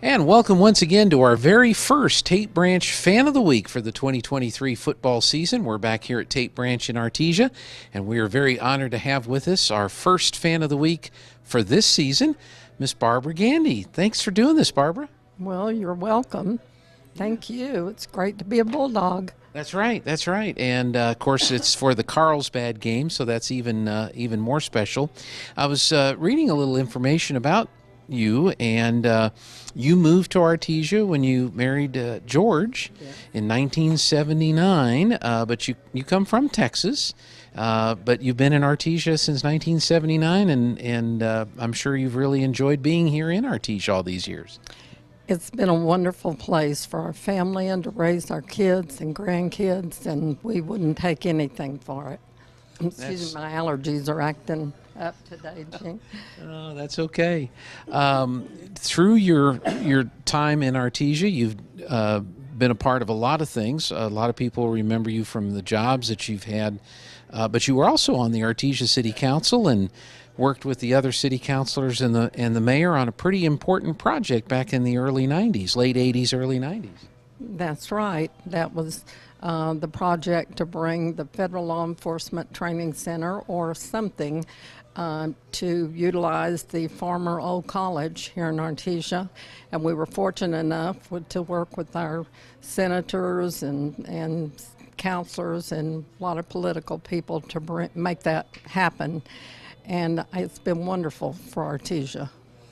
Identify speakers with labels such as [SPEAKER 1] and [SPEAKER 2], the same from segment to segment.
[SPEAKER 1] And welcome once again to our very first Tate Branch Fan of the Week for the 2023 football season. We're back here at Tate Branch in Artesia, and we are very honored to have with us our first Fan of the Week for this season, Miss Barbara Gandy. Thanks for doing this, Barbara.
[SPEAKER 2] Well, you're welcome. Thank you. It's great to be a Bulldog.
[SPEAKER 1] That's right. That's right. And of course, it's for the Carlsbad game, so that's even more special. I was reading a little information about you, and you moved to Artesia when you married George in 1979. But you come from Texas, but you've been in Artesia since 1979, and I'm sure you've really enjoyed being here in Artesia all these years.
[SPEAKER 2] It's been a wonderful place for our family and to raise our kids and grandkids, and we wouldn't take anything for it. Excuse me, my allergies are acting up today, Gene.
[SPEAKER 1] Oh, that's okay. Through your time in Artesia, you've been a part of a lot of things. A lot of people remember you from the jobs that you've had, but you were also on the Artesia City Council and worked with the other city councilors and the mayor on a pretty important project back in the early 90s, late 80s, early 90s.
[SPEAKER 2] That's right. That was the project to bring the Federal Law Enforcement Training Center or something to utilize the former old college here in Artesia. And we were fortunate enough to work with our senators and counselors and a lot of political people to make that happen. And it's been wonderful for Artesia.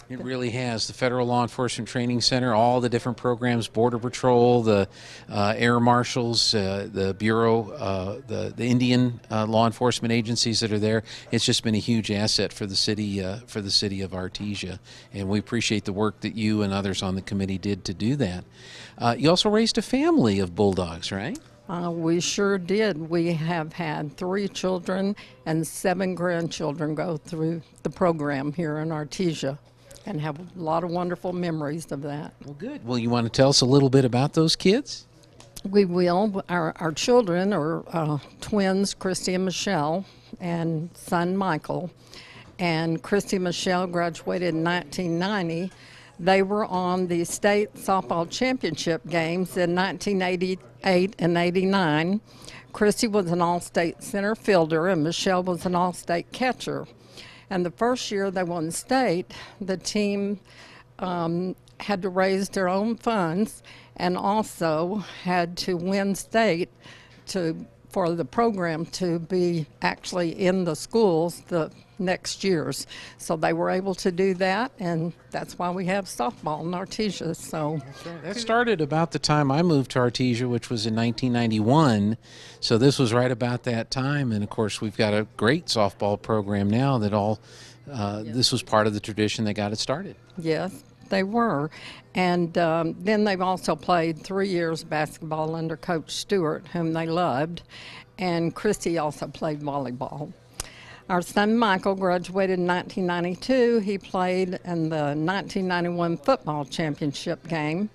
[SPEAKER 1] It really has. The Federal Law Enforcement Training Center, all the different programs, Border Patrol, the Air Marshals, the Bureau, the Indian law enforcement agencies that are there. It's just been a huge asset for the city of Artesia, and we appreciate the work that you and others on the committee did to do that. You also raised a family of Bulldogs, right?
[SPEAKER 2] We sure did. We have had 3 children and 7 grandchildren go through the program here in Artesia, and have a lot of wonderful memories of that.
[SPEAKER 1] Well, good. Well, you want to tell us a little bit about those kids?
[SPEAKER 2] We will. Our children are twins, Christy and Michelle, and son Michael. And Christy and Michelle graduated in 1990. They were on the state softball championship games in 1988 and 89. Christy was an all-state center fielder, and Michelle was an all-state catcher. And the first year they won state, the team had to raise their own funds and also had to win state for the program to be actually in the schools the next years. So they were able to do that, and that's why we have softball in Artesia. So
[SPEAKER 1] that started about the time I moved to Artesia, which was in 1991. So this was right about that time, and of course we've got a great softball program now that this was part of the tradition that got it started.
[SPEAKER 2] Yes, they were. And then they've also played 3 years basketball under Coach Stewart, whom they loved, and Christy also played volleyball. Our son Michael graduated in 1992. He played in the 1991 football championship game,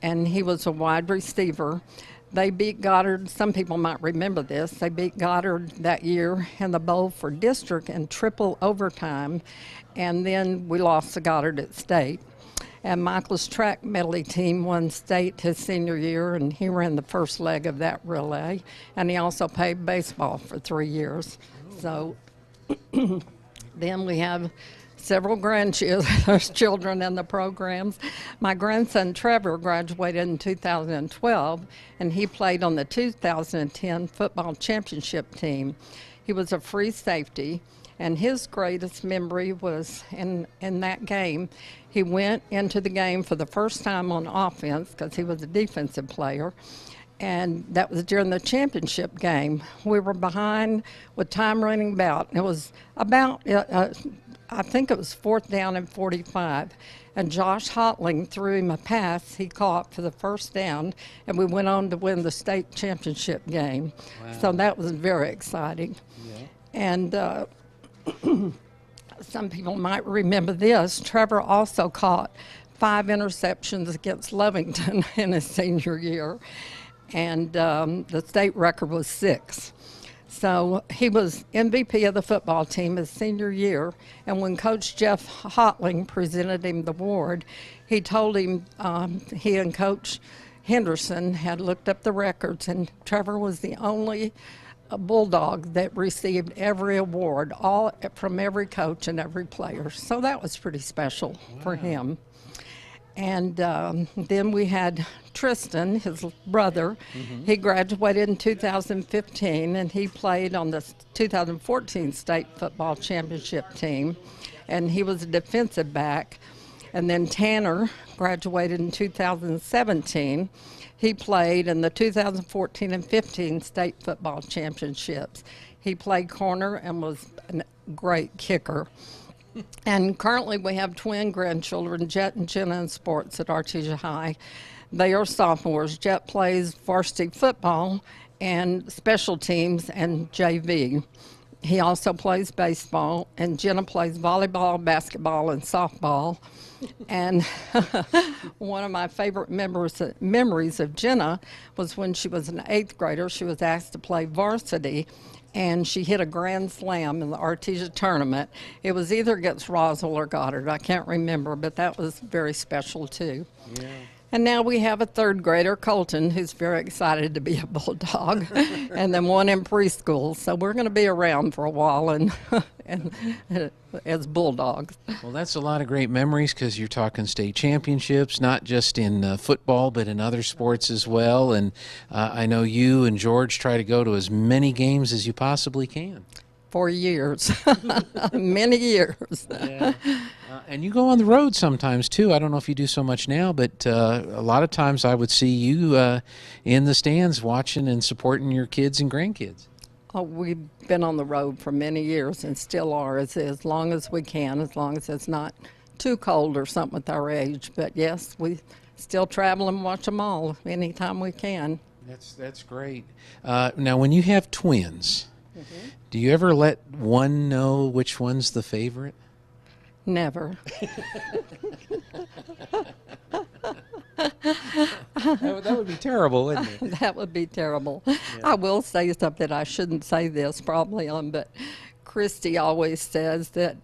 [SPEAKER 2] and he was a wide receiver. They beat Goddard. Some people might remember this. They beat Goddard that year in the bowl for district in triple overtime, and then we lost to Goddard at state. And Michael's track medley team won state his senior year, and he ran the first leg of that relay. And he also played baseball for 3 years. So then we have several grandchildren in the programs. My grandson Trevor graduated in 2012, and he played on the 2010 football championship team. He was a free safety, and his greatest memory was in that game. He went into the game for the first time on offense because he was a defensive player, and that was during the championship game. We were behind with time running about. It was about, I think it was 4th down and 45, and Josh Hotling threw him a pass he caught for the first down, and we went on to win the state championship game. Wow. So that was very exciting. Yeah. And some people might remember this. Trevor also caught 5 interceptions against Lovington in his senior year, and the state record was 6. So he was MVP of the football team his senior year, and when Coach Jeff Hotling presented him the award, he told him he and Coach Henderson had looked up the records, and Trevor was the only Bulldog that received every award, all from every coach and every player. So that was pretty special for him. And then we had Tristan, his brother. He graduated in 2015, and he played on the 2014 state football championship team, and he was a defensive back. And then Tanner graduated in 2017. He played in the 2014 and 15 state football championships. He played corner and was a great kicker. And currently we have twin grandchildren, Jet and Jenna, in sports at Artesia High. They are sophomores. Jet plays varsity football and special teams and JV. He also plays baseball, and Jenna plays volleyball, basketball, and softball. And one of my favorite memories of Jenna was when she was an 8th grader. She was asked to play varsity, and she hit a grand slam in the Artesia tournament. It was either against Roswell or Goddard. I can't remember, but that was very special, too. Yeah. And now we have a 3rd grader, Colton, who's very excited to be a Bulldog, and then one in preschool. So we're going to be around for a while and as Bulldogs.
[SPEAKER 1] Well, that's a lot of great memories, because you're talking state championships, not just in football, but in other sports as well. And I know you and George try to go to as many games as you possibly can.
[SPEAKER 2] For years, many years.
[SPEAKER 1] Yeah. And you go on the road sometimes, too. I don't know if you do so much now, but a lot of times I would see you in the stands watching and supporting your kids and grandkids.
[SPEAKER 2] Oh, we've been on the road for many years and still are, as long as we can, as long as it's not too cold or something with our age. But, yes, we still travel and watch them all anytime we can.
[SPEAKER 1] That's great. Now, when you have twins, do you ever let one know which one's the favorite?
[SPEAKER 2] Never.
[SPEAKER 1] That would be terrible, wouldn't it?
[SPEAKER 2] That would be terrible. Yeah. I will say something. I shouldn't say this probably but Christy always says that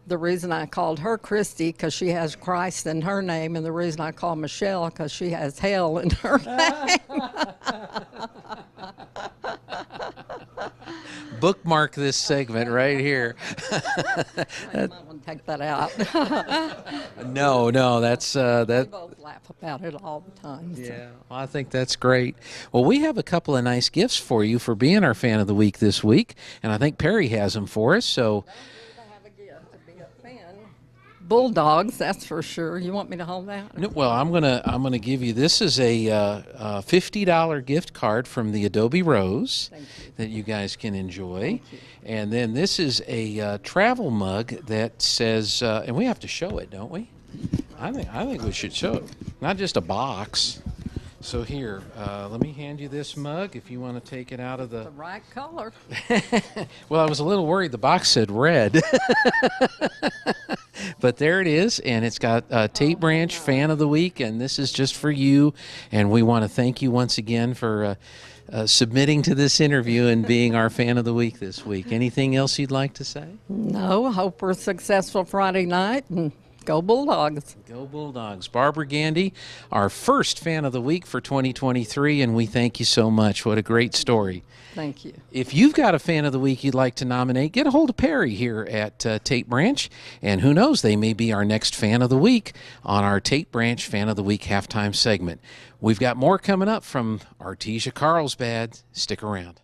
[SPEAKER 2] the reason I called her Christy because she has Christ in her name, and the reason I call Michelle because she has hell in her name.
[SPEAKER 1] Bookmark this segment right here.
[SPEAKER 2] I might want to take that out.
[SPEAKER 1] No, that's
[SPEAKER 2] We both laugh about it all the time. So.
[SPEAKER 1] Yeah, well, I think that's great. Well, we have a couple of nice gifts for you for being our fan of the week this week, and I think Perry has them for us. So.
[SPEAKER 2] Bulldogs, that's for sure. You want me to hold that?
[SPEAKER 1] No, well, I'm gonna give you, this is a $50 gift card from the Adobe Rose that you guys can enjoy, and then this is a travel mug that says, and we have to show it, don't we? I think we should show it, not just a box. So here, let me hand you this mug if you want to take it out of the
[SPEAKER 2] right color.
[SPEAKER 1] Well, I was a little worried the box said red. But there it is, and it's got Tate Branch Fan of the Week, and this is just for you. And we want to thank you once again for submitting to this interview and being our Fan of the Week this week. Anything else you'd like to say?
[SPEAKER 2] No, hope we're successful Friday night, and go Bulldogs.
[SPEAKER 1] Go Bulldogs. Barbara Gandy, our first Fan of the Week for 2023, and we thank you so much. What a great story.
[SPEAKER 2] Thank you.
[SPEAKER 1] If you've got a Fan of the Week you'd like to nominate, get a hold of Perry here at Tate Branch, and who knows, they may be our next Fan of the Week on our Tate Branch Fan of the Week halftime segment. We've got more coming up from Artesia Carlsbad. Stick around.